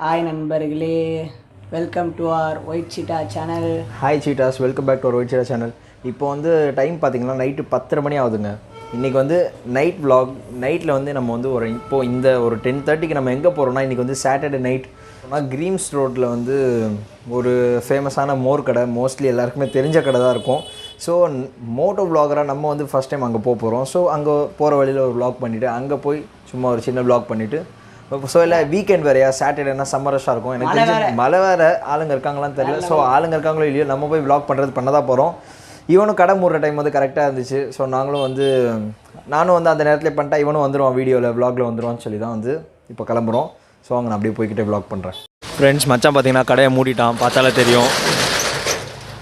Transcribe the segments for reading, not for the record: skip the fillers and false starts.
Hi நண்பர்களே, welcome to our whitecheetah channel. Hi cheetahs, welcome back to our whitecheetah channel. இப்போ வந்து time பார்த்தீங்கன்னா night 10:30 மணி ஆகுதுங்க. இன்றைக்கி வந்து நைட் vlog. நைட்டில் வந்து நம்ம வந்து இப்போது இந்த ஒரு 10:30க்கு நம்ம எங்கே போகிறோம்னா, இன்றைக்கி வந்து சாட்டர்டே நைட் கிரீம்ஸ் ரோட்டில் வந்து ஒரு ஃபேமஸான மோர் கடை, மோஸ்ட்லி எல்லாருக்குமே தெரிஞ்ச கடை தான் இருக்கும். ஸோ மோட்டோ விலாகராக நம்ம வந்து ஃபஸ்ட் டைம் அங்கே போகிறோம். ஸோ அங்கே போகிற வழியில் ஒரு vlog பண்ணிவிட்டு அங்கே போய் சும்மா ஒரு சின்ன vlog பண்ணிவிட்டு, ஸோ இல்லை வீக்கெண்ட் வேறையா, சாட்டர்டேனா சம்மர் ரஷ்ஷாக இருக்கும். எனக்கு தெரிஞ்சு மழை வேறு, ஆளுங்க இருக்காங்களான்னு தெரியல. ஸோ ஆளுங்க இருக்காங்களோ இல்லையோ, நம்ம போய் vlog பண்ண தான் போகிறோம். இவனும் கடை மூடுற டைம் வந்து கரெக்டாக இருந்துச்சு. ஸோ நானும் வந்து அந்த நேரத்தில் பண்ணிட்டா இவனும் வந்துடுவான், வீடியோவில் vlogல வந்துடுவான்னு சொல்லி தான் வந்து இப்போ கிளம்புறோம். ஸோ அங்கே நான் அப்படியே போய்கிட்டே vlog பண்ணுறேன். ஃப்ரெண்ட்ஸ், மச்சான் பார்த்தீங்கன்னா கடையை மூடிட்டான், பார்த்தாலே தெரியும்.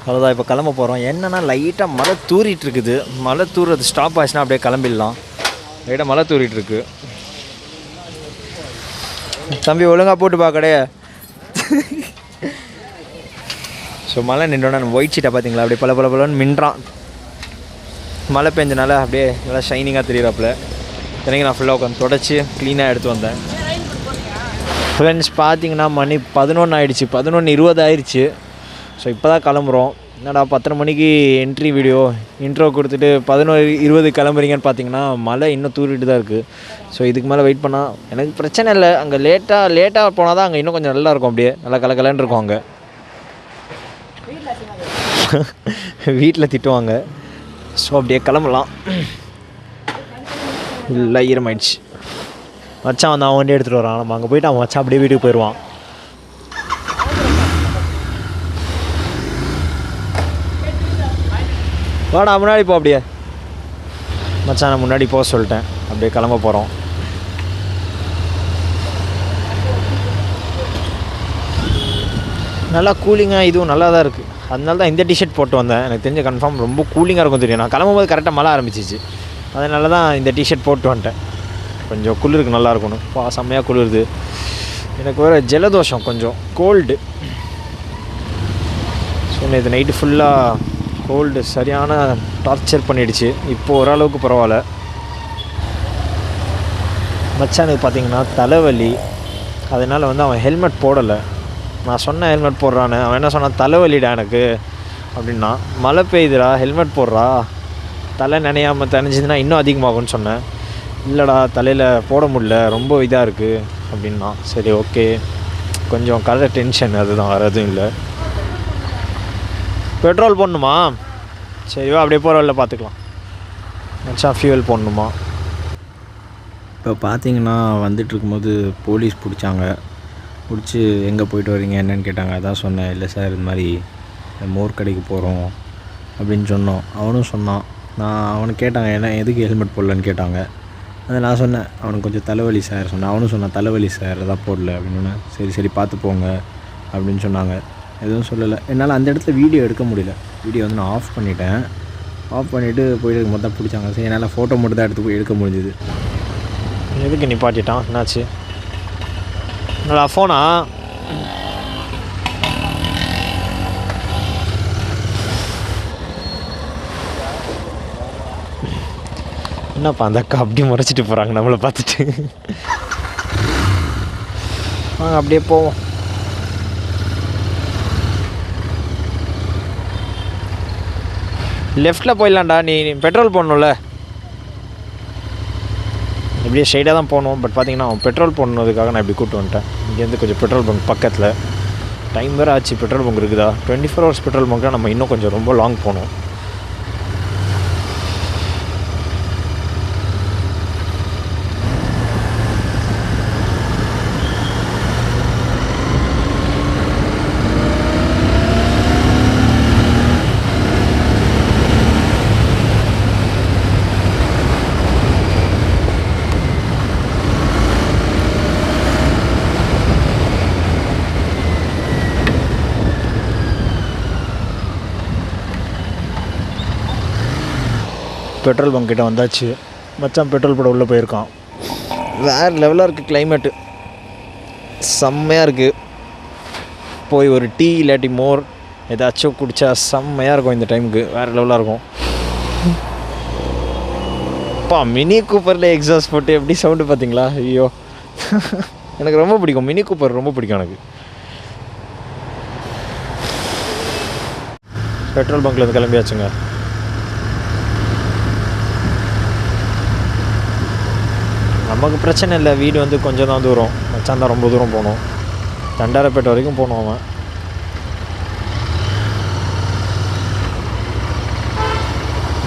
அவ்வளோதான், இப்போ கிளம்ப போகிறோம். என்னென்னா லைட்டாக மழை தூரிட்டு இருக்குது. மழை தூர்றது ஸ்டாப் ஆச்சுன்னா அப்படியே கிளம்பிடலாம். லைட்டாக மழை தூரிட்டு இருக்கு. தம்பி ஒழுங்காக போட்டு பா கடையை. ஸோ மழை நின்றோன்னா whitecheetah பார்த்தீங்களா, அப்படியே பலன்னு மின்றான். மழை பெஞ்சனால அப்படியே நல்லா ஷைனிங்காக தெரியுறாப்புல. எனக்கு நான் ஃபுல்லாக உட்காந்து தொடச்சி க்ளீனாக எடுத்து வந்தேன். ஃப்ரெண்ட்ஸ் பார்த்தீங்கன்னா மணி 11 ஆகிடுச்சு, 11:20 ஆயிடுச்சு. ஸோ இப்போ தான் கிளம்புறோம். என்னடா 10 மணிக்கு இன்ட்ரோ கொடுத்துட்டு 11:20 கிளம்புறீங்கன்னு பார்த்தீங்கன்னா, மழை இன்னும் தூரிட்டு தான் இருக்குது. ஸோ இதுக்கு மேலே வெயிட் பண்ணால் எனக்கு பிரச்சனை இல்லை. அங்கே லேட்டாக போனால் தான் அங்கே இன்னும் கொஞ்சம் நல்லா இருக்கும், அப்படியே நல்லா கலக்கலன்னு இருக்கும். அங்கே வீட்டில் திட்டுவாங்க. ஸோ அப்படியே கிளம்பலாம். இல்லை ஈரமாயிடுச்சு. மச்சான் வந்து அவன் வண்டி எடுத்துகிட்டு வரான். நம்ம அங்கே போய்ட்டு அவன் மச்சான் அப்படியே வீட்டுக்கு போயிடுவான். வாடா முன்னாடி போ. அப்படியே மச்சான் நான் முன்னாடி போக சொல்லிட்டேன். அப்படியே கிளம்ப போகிறோம். நல்லா கூலிங்காக, இதுவும் நல்லா தான் இருக்குது. அதனால தான் இந்த டிஷர்ட் போட்டு வந்தேன். எனக்கு தெரிஞ்ச கன்ஃபார்ம் ரொம்ப கூலிங்காக இருக்கும் தெரியும். நான் கிளம்பும்போது கரெக்டாக மழை ஆரம்பிச்சிச்சு. அதனால தான் இந்த டிஷர்ட் போட்டு வந்துட்டேன். கொஞ்சம் குளிருக்கு நல்லா இருக்கணும். செம்மையாக குளிருது. எனக்கு வேறு ஜலதோஷம், கொஞ்சம் கோல்டு. ஸோ இது நைட்டு ஃபுல்லாக கோல்டு சரியான டார்ச்சர் பண்ணிடுச்சு. இப்போது ஓரளவுக்கு பரவாயில்ல. மச்சானுக்கு பார்த்திங்கன்னா தலைவலி. அதனால் வந்து அவன் ஹெல்மெட் போடலை. நான் சொன்னேன் ஹெல்மெட் போடுறான்னு. அவன் என்ன சொன்னான், தலைவலிடா எனக்கு அப்படின்னா. மழை பெய்யுதுடா, ஹெல்மெட் போடுறா, தலை நினையாமல் தனிஞ்சிதுன்னா இன்னும் அதிகமாகும்னு சொன்னேன். இல்லைடா தலையில் போட முடியல, ரொம்ப இதாக இருக்குது அப்படின்னா. சரி ஓகே, கொஞ்சம் கலர் டென்ஷன், அதுதான், வேறு எதுவும் இல்லை. பெட்ரோல் போடணுமா? சரிவா, அப்படியே போகிற வழியில் பார்த்துக்கலாம். மச்சான் ஃபியூவல் போடணுமா? இப்போ பார்த்தீங்கன்னா வந்துட்டுருக்கும்போது போலீஸ் பிடிச்சி எங்கே போயிட்டு வரீங்க என்னன்னு கேட்டாங்க. அதான் சொன்னேன், இல்லை சார் இது மாதிரி மோர் கடைக்கு போகிறோம் அப்படின்னு சொன்னோம். அவனும் சொன்னான். அவனுக்கு கேட்டாங்க என்ன எதுக்கு ஹெல்மெட் போடலன்னு கேட்டாங்க. அதை நான் சொன்னேன் அவனுக்கு கொஞ்சம் தலைவலி சார் சொன்னேன். அவனும் சொன்னான் தலைவலி சார் அதான் போடல அப்படின்னு. சரி பார்த்து போங்க அப்படின்னு சொன்னாங்க. எதுவும் சொல்லலை. என்னால் அந்த இடத்துல வீடியோ எடுக்க முடியல. வீடியோ வந்து நான் ஆஃப் பண்ணிவிட்டு போயிட்டு மொத்தம் பிடிச்சாங்க. சரி என்னால் ஃபோட்டோ மட்டும் தான் எடுத்து போய் எடுக்க முடிஞ்சுது. எதுக்கு நிப்பாட்டிட்டான், என்னாச்சு? நல்லா ஃபோனா? என்னப்பா அந்த அக்கா அப்படியே முறைச்சிட்டு போகிறாங்க நம்மளை பார்த்துட்டு. வாங்க அப்படியே போவோம். லெஃப்டில் போயிடலாம்டா. நீ பெட்ரோல் போடணும்ல, இப்படியே ஸ்ட்ரைட்டாக தான் போகணும். பட் பார்த்தீங்கன்னா அவன் பெட்ரோல் போடணுதுக்காக நான் இப்படி கூப்பிட்டு வந்துட்டேன். இங்கேருந்து கொஞ்சம் பெட்ரோல் பங்க் பக்கத்தில். டைம் வேறு ஆச்சு. பெட்ரோல் பங்க் இருக்குதா? 24 hours பெட்ரோல் பங்க்னால் நம்ம இன்னும் கொஞ்சம் ரொம்ப லாங் போகணும். பெட்ரோல் பங்க் கிட்ட வந்தாச்சு. மச்சான் பெட்ரோல் போட உள்ளே போயிருக்கான். வேறு லெவலாக இருக்குது கிளைமேட்டு, செம்மையாக இருக்குது. போய் ஒரு டீ இல்லாட்டி மோர் ஏதாச்சும் குடித்தா செம்மையாக இருக்கும். இந்த டைமுக்கு வேறு லெவலாக இருக்கும். மினி கூப்பரில் எக்ஸாஸ்ட் போட்டு எப்படி சவுண்டு பார்த்தீங்களா? ஐயோ எனக்கு ரொம்ப பிடிக்கும், மினி கூப்பர் ரொம்ப பிடிக்கும் எனக்கு. பெட்ரோல் பங்க்லேருந்து கிளம்பியாச்சுங்க. நமக்கு பிரச்சனை இல்லை, வீடு வந்து கொஞ்சம் தான் தூரம். மச்சான் தான் ரொம்ப தூரம் போகணும், தண்டாரப்பேட்டை வரைக்கும் போகணும் அவன்.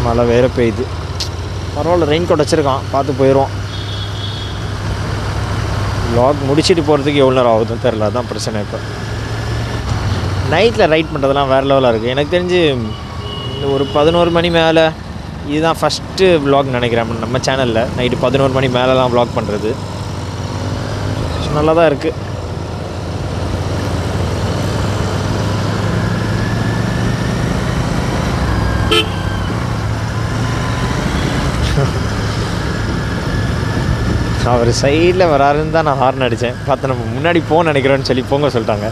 மழை வேறு பெய்யுது. பரவாயில்ல, ரெயின் கோட் வச்சுருக்கான், பார்த்து போயிடுவோம். வ்ளாக் முடிச்சுட்டு போகிறதுக்கு எவ்வளோ நேரம் ஆகுதுன்னு தெரில, அதுதான் பிரச்சனை. இப்போ நைட்டில் ரைட் பண்ணுறதுலாம் வேறு லெவலாக இருக்குது. எனக்கு தெரிஞ்சு இந்த ஒரு 11 மணி மேலே இதுதான் ஃபஸ்ட்டு வ்ளாக் நினைக்கிறேன் நம்ம சேனலில். நைட்டு 11 மணி மேலெலாம் வ்ளாக் பண்ணுறது நல்லா தான் இருக்குது. அவர் சைடில் வராருன்னு தான் நான் ஹார்ன் அடித்தேன். பார்த்து நம்ம முன்னாடி போக நினைக்கிறோன்னு சொல்லி போங்க சொல்லிட்டாங்க.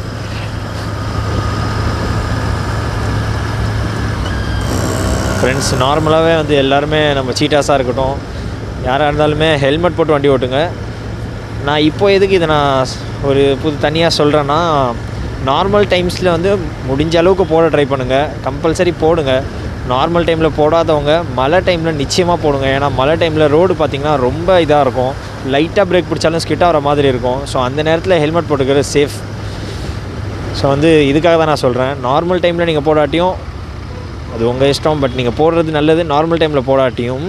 ஃப்ரெண்ட்ஸ், நார்மலாகவே வந்து எல்லாருமே நம்ம சீட்டாஸாக இருக்கட்டும், யாராக இருந்தாலுமே ஹெல்மெட் போட்டு வண்டி ஓட்டுங்க. நான் இப்போ எதுக்கு இதை நான் ஒரு தனியாக சொல்கிறேன்னா, நார்மல் டைம்ஸில் வந்து முடிஞ்ச அளவுக்கு போட ட்ரை பண்ணுங்கள், கம்பல்சரி போடுங்க. நார்மல் டைமில் போடாதவங்க மழை டைமில் நிச்சயமாக போடுங்க. ஏன்னா மழை டைமில் ரோடு பார்த்திங்கன்னா ரொம்ப இதாக இருக்கும், லைட்டாக பிரேக் பிடிச்சாலும் ஸ்கிட்டாக வர மாதிரி இருக்கும். ஸோ அந்த நேரத்தில் ஹெல்மெட் போட்டுக்கிறது சேஃப். ஸோ வந்து இதுக்காக தான் நான் சொல்கிறேன், நார்மல் டைமில் நீங்கள் போடாட்டியும் அது உங்கள் இஷ்டம், பட் நீங்கள் போடுறது நல்லது. நார்மல் டைமில் போடாட்டியும்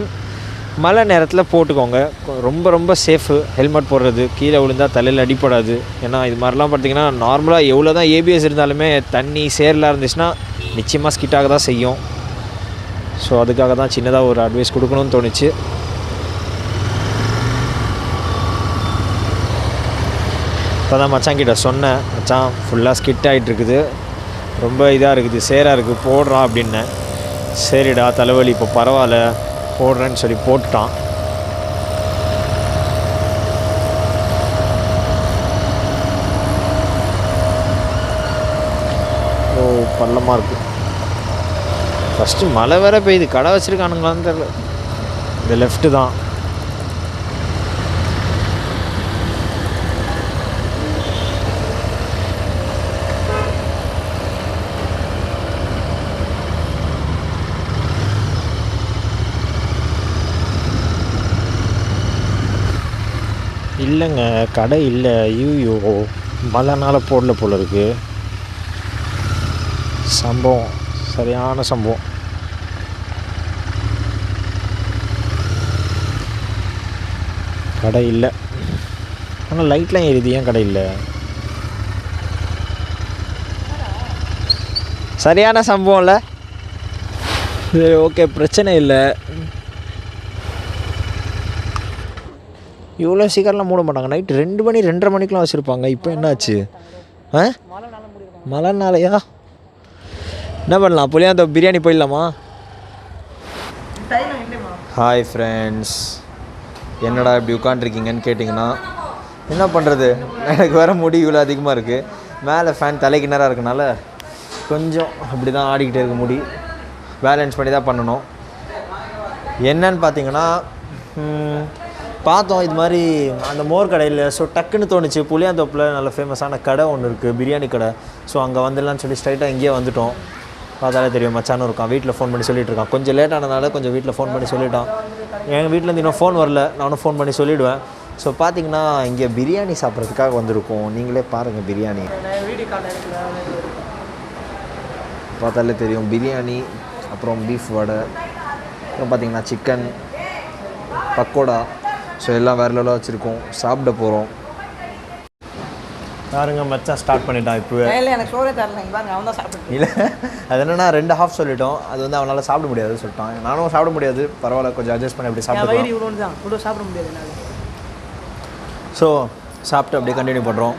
மழை நேரத்தில் போட்டுக்கோங்க, ரொம்ப ரொம்ப சேஃபு ஹெல்மெட் போடுறது. கீழே விழுந்தால் தலையில் அடிப்படாது. ஏன்னா இது மாதிரிலாம் பார்த்திங்கன்னா நார்மலாக எவ்வளோ தான் ஏபிஎஸ் இருந்தாலுமே தண்ணி சேரெலாம் இருந்துச்சுன்னா நிச்சயமாக ஸ்கிட்டாக தான் செய்யும். ஸோ அதுக்காக தான் சின்னதாக ஒரு அட்வைஸ் கொடுக்கணும்னு தோணுச்சு. இப்போ தான் மச்சாங்கிட்ட சொன்னேன், மச்சான் ஃபுல்லாக ஸ்கிட் ஆகிட்டுருக்குது, ரொம்ப இதாக இருக்குது, சேராக இருக்குது, போடுறான் அப்படின்னேன். சரிடா தலைவலி இப்போ பரவாயில்ல போடுறேன்னு சொல்லி போட்டுட்டான். ஓ பள்ளமாக இருக்குது. ஃபஸ்ட்டு மழை வேற பெய்யுது, கடை வச்சுருக்கானுங்களான்னு தெரியல. இந்த லெஃப்ட்டு தான். இல்லைங்க, கடை இல்லை. ஐயோ, மழைனால போடல போல இருக்குது. சம்பவம், சரியான சம்பவம். கடை இல்லை, ஆனால் லைட்லாம் எரியுது, ஏன் கடை இல்லை? சரியான சம்பவம் இல்லை. சரி ஓகே, பிரச்சனை இல்லை. இவ்வளோ சீக்கிரம்லாம் மூட மாட்டாங்க. நைட்டு 2 மணி 2:30 மணிக்கெலாம் வச்சுருப்பாங்க. இப்போ என்னாச்சு? மழைனாலையா? என்ன பண்ணலாம்? புளியாந்த பிரியாணி போயிடலாமா? ஹாய் ஃப்ரெண்ட்ஸ், என்னடா இப்படி உட்காண்ட்ருக்கீங்கன்னு கேட்டிங்கன்னா என்ன பண்ணுறது, எனக்கு வேறு முடி இவ்வளோ அதிகமாக இருக்குது. மேலே ஃபேன் தலைக்கு நேராக இருக்கனால கொஞ்சம் அப்படி தான் ஆடிக்கிட்டே இருக்க முடி. பேலன்ஸ் பண்ணி தான் பண்ணணும். என்னன்னு பார்த்தீங்கன்னா, பார்த்தோம் இது மாதிரி அந்த மோர் கடையில். ஸோ டக்குன்னு தோணுச்சு, புளியாந்தோப்பில் நல்ல ஃபேமஸான கடை ஒன்று இருக்குது, பிரியாணி கடை. ஸோ அங்கே வந்துடலான்னு சொல்லி ஸ்ட்ரைட்டாக இங்கேயே வந்துவிட்டோம். பார்த்தாலே தெரியும், மச்சானும் இருக்கான், வீட்டில் ஃபோன் பண்ணி சொல்லிட்டு இருக்கான். கொஞ்சம் லேட் ஆனதுனால கொஞ்சம் வீட்டில் ஃபோன் பண்ணி சொல்லிட்டான். எங்கள் வீட்டிலேருந்து இன்னும் ஃபோன் வரல, நானும் ஃபோன் பண்ணி சொல்லிவிடுவேன். ஸோ பார்த்தீங்கன்னா இங்கே பிரியாணி சாப்பிட்றதுக்காக வந்திருக்கோம். நீங்களே பாருங்கள், பிரியாணி பார்த்தாலே தெரியும். பிரியாணி, அப்புறம் பீஃப் வடை, அப்புறம் பார்த்திங்கன்னா சிக்கன் பக்கோடா. ஸோ எல்லாம் வேறு லெவலாக வச்சுருக்கோம். சாப்பிட போகிறோம். பாருங்க, மச்சான் ஸ்டார்ட் பண்ணிட்டான். இப்போ எனக்கு சோறே தரல, அவன் தான் சாப்பிட்டு. இல்லை, அது என்னென்னா 2 ஹாஃப் சொல்லிட்டோம். அது வந்து அவனால் சாப்பிட முடியாது சொல்லிட்டான். நானும் சாப்பிட முடியாது, பரவாயில்ல கொஞ்சம் அட்ஜஸ்ட் பண்ணி அப்படி சாப்பிட்டு. இவ்வளோ தான், இவ்வளோ சாப்பிட முடியாது என்னால். ஸோ சாப்பிட்டு அப்படியே கண்டினியூ பண்ணுறோம்.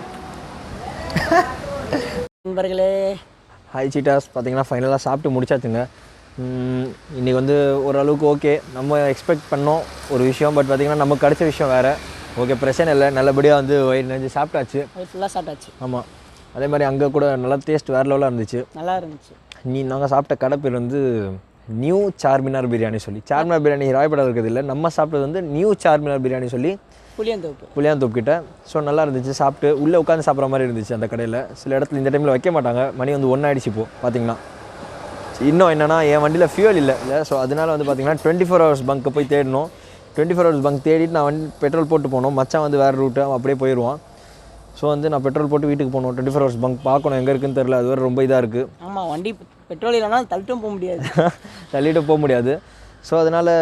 நண்பர்களே, ஹாய் சீட்டாஸ். பார்த்தீங்கன்னா ஃபைனலாக சாப்பிட்டு முடிச்சாச்சுங்க. இன்றைக்கி வந்து ஓரளவுக்கு ஓகே. நம்ம எக்ஸ்பெக்ட் பண்ணோம் ஒரு விஷயம், பட் பார்த்திங்கன்னா நமக்கு கிடச்ச விஷயம் வேறு. ஓகே, பிரச்சனை இல்லை, நல்லபடியாக வந்து வயிறு நெஞ்சு சாப்பிட்டாச்சு, ஃபுல்லாக சாப்பிட்டாச்சு. ஆமாம், அதே மாதிரி அங்கே கூட நல்லா டேஸ்ட் வேறு லெவலாக இருந்துச்சு, நல்லா இருந்துச்சு. நாங்கள் சாப்பிட்ட கடை பேர் வந்து நியூ சார்மினார் பிரியாணி சொல்லி. சார்மினார் பிரியாணி ராயப்பேட்டை இருக்கிறது இல்லை, நம்ம சாப்பிட்டது வந்து நியூ சார்மினார் பிரியாணி சொல்லி புளியாந்தோப்பு கிட்ட. ஸோ நல்லா இருந்துச்சு, சாப்பிட்டு உள்ளே உட்காந்து சாப்பிட்ற மாதிரி இருந்துச்சு அந்த கடையில். சில இடத்துல இந்த டைமில் வைக்க மாட்டாங்க. மணி வந்து 1 ஆகிடுச்சு இப்போது பார்த்தீங்கன்னா. இன்னும் என்னென்னா என் வண்டியில் ஃபியூல் இல்லை. ஸோ அதனால் வந்து பார்த்திங்கன்னா 24 hours பங்க்கு போய் தேடணும். 24 hours பங்க் தேடிட்டு நான் வண்டி பெட்ரோல் போட்டு போகணும். மச்சான் வந்து வேறு ரூட்டு அப்படியே போயிடுவான். ஸோ வந்து நான் பெட்ரோல் போட்டு வீட்டுக்கு போகணும். 24 hours பங்க் பார்க்கணும் எங்கே இருக்குன்னு தெரில. அது வேறு ரொம்ப இதாக இருக்குது. ஆமாம், வண்டி பெட்ரோல் இல்லைனா தள்ளிட்டும் போக முடியாது. தள்ளிட்டு போக முடியாது. ஸோ அதனால்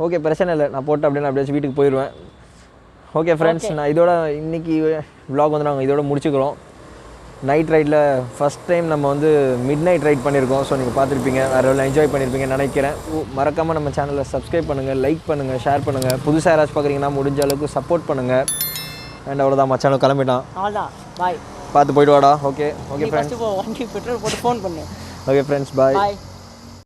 ஓகே, பிரச்சனை இல்லை, நான் போட்டு அப்படின்னு அப்படியாச்சும் வீட்டுக்கு போயிடுவேன். ஓகே ஃப்ரெண்ட்ஸ், நான் இதோட இன்றைக்கி vlog வந்து நாங்கள் இதோட முடிச்சுக்கிறோம். நைட் ரைடில் ஃபஸ்ட் டைம் நம்ம வந்து மிட் நைட் ரைட் பண்ணியிருக்கோம். ஸோ நீங்கள் பார்த்துருப்பீங்க, வேறு எவ்வளோ என்ஜாய் பண்ணியிருப்பீங்கன்னு நினைக்கிறேன். மறக்காமல் நம்ம சேனலை சப்ஸ்கிரைப் பண்ணுங்கள், லைக் பண்ணுங்கள், ஷேர் பண்ணுங்கள். புதுசாக யாராச்சும் பார்க்குறீங்கன்னா முடிஞ்ச அளவுக்கு சப்போர்ட் பண்ணுங்கள். அண்ட் அவ்வளோதான், மச்சானும் கிளம்பிட்டான். அவ்வளோதான், பாய். பார்த்து போய்ட்டு வாடா. ஓகே ஃப்ரெண்ட்ஸ், வண்டி பெட்ரோல் போட்டு ஃபோன் பண்ணு. ஓகே ஃப்ரெண்ட்ஸ், பாய்.